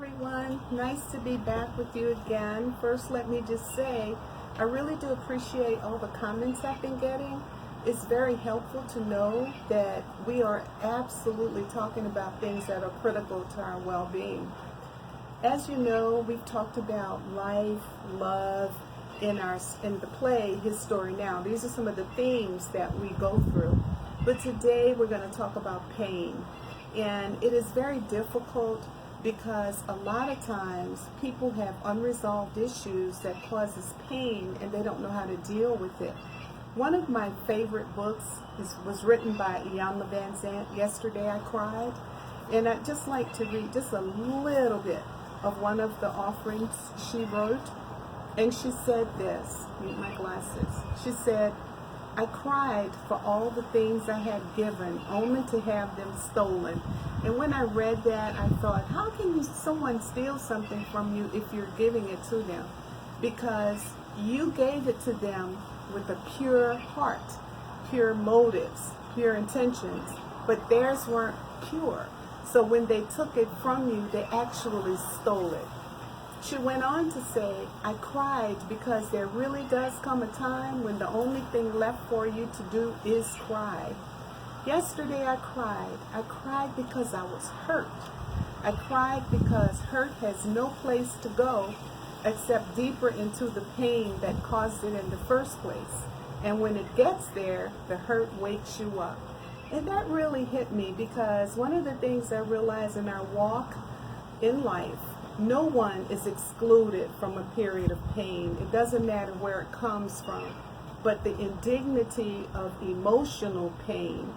everyone. Nice to be back with you again. First, let me just say, I really do appreciate all the comments I've been getting. It's very helpful to know that we are absolutely talking about things that are critical to our well-being. As you know, we've talked about life, love, in the play, His Story Now. These are some of the themes that we go through. But today we're going to talk about pain. And it is very difficult because a lot of times people have unresolved issues that causes pain and they don't know how to deal with it. One of my favorite books was written by Iyanla Vanzant. Yesterday I Cried. And I'd just like to read just a little bit of one of the offerings she wrote. And she said this, need my glasses. She said, I cried for all the things I had given, only to have them stolen. And when I read that, I thought, how can someone steal something from you if you're giving it to them? Because you gave it to them with a pure heart, pure motives, pure intentions, but theirs weren't pure. So when they took it from you, they actually stole it. She went on to say, I cried because there really does come a time when the only thing left for you to do is cry. Yesterday I cried. I cried because I was hurt. I cried because hurt has no place to go except deeper into the pain that caused it in the first place. And when it gets there, the hurt wakes you up. And that really hit me because one of the things I realized in our walk in life, no one is excluded from a period of pain. It doesn't matter where it comes from. But the indignity of emotional pain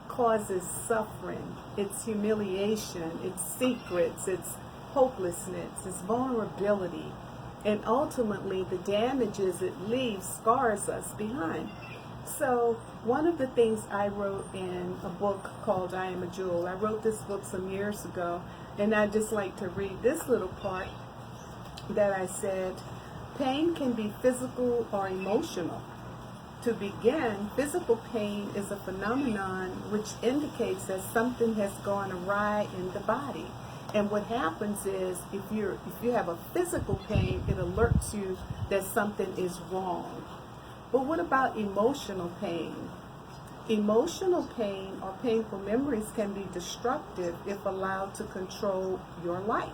causes suffering. It's humiliation, it's secrets, it's hopelessness, it's vulnerability. And ultimately, the damages it leaves scars us behind. So one of the things I wrote in a book called I Am a Jewel, I wrote this book some years ago, and I'd just like to read this little part that I said, pain can be physical or emotional. To begin, physical pain is a phenomenon which indicates that something has gone awry in the body. And what happens is if you have a physical pain, it alerts you that something is wrong. But what about emotional pain? Emotional pain or painful memories can be destructive if allowed to control your life.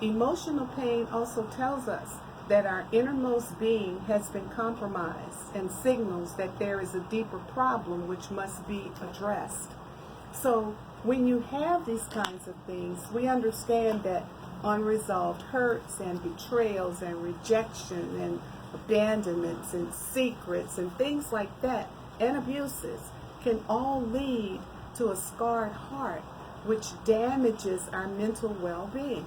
Emotional pain also tells us that our innermost being has been compromised and signals that there is a deeper problem which must be addressed. So when you have these kinds of things, we understand that unresolved hurts and betrayals and rejection and abandonments and secrets and things like that and abuses can all lead to a scarred heart, which damages our mental well-being.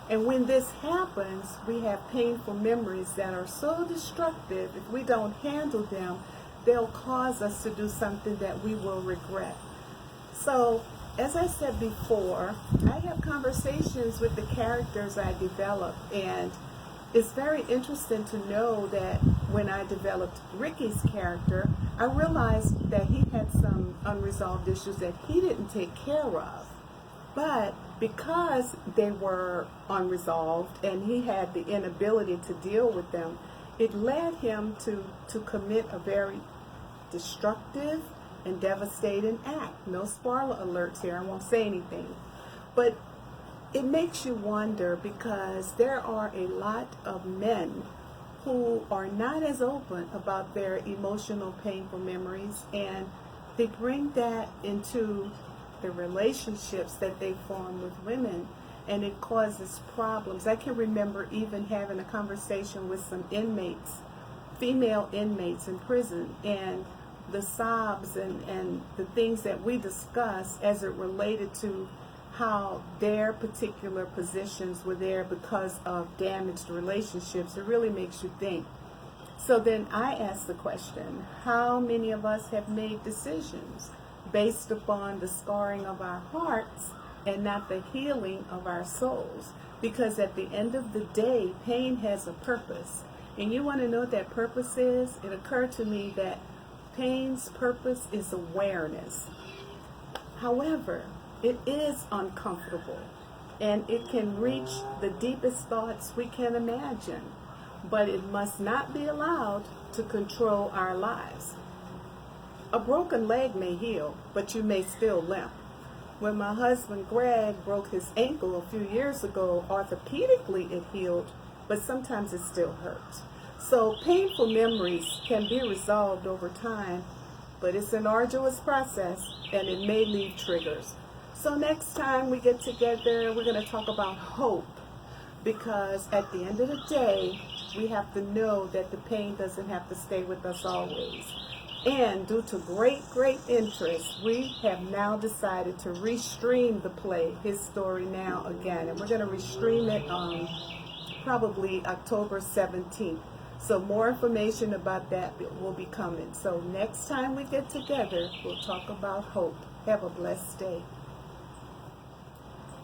And when this happens, we have painful memories that are so destructive. If we don't handle them, they'll cause us to do something that we will regret. So, as I said before, I have conversations with the characters I develop, and it's very interesting to know that when I developed Ricky's character, I realized that he had some unresolved issues that he didn't take care of. But because they were unresolved and he had the inability to deal with them, it led him to commit a very destructive and devastating act. No spoiler alerts here, I won't say anything. But it makes you wonder because there are a lot of men who are not as open about their emotional painful memories, and they bring that into the relationships that they form with women, and it causes problems. I can remember even having a conversation with some inmates, female inmates in prison, and the sobs and the things that we discussed as it related to how their particular positions were there because of damaged relationships. It really makes you think. So then I asked the question, how many of us have made decisions based upon the scarring of our hearts and not the healing of our souls? Because at the end of the day, pain has a purpose. And you want to know what that purpose is? It occurred to me that pain's purpose is awareness. However, it is uncomfortable. and it can reach the deepest thoughts we can imagine, but it must not be allowed to control our lives. A broken leg may heal, but you may still limp. When my husband Greg broke his ankle a few years ago, orthopedically it healed, but sometimes it still hurts. So painful memories can be resolved over time, but it's an arduous process and it may leave triggers. So next time we get together, we're going to talk about hope, because at the end of the day, we have to know that the pain doesn't have to stay with us always. And due to great interest, we have now decided to restream the play, His Story Now, again. And we're going to restream it probably October 17th. So more information about that will be coming. So next time we get together, we'll talk about hope. Have a blessed day.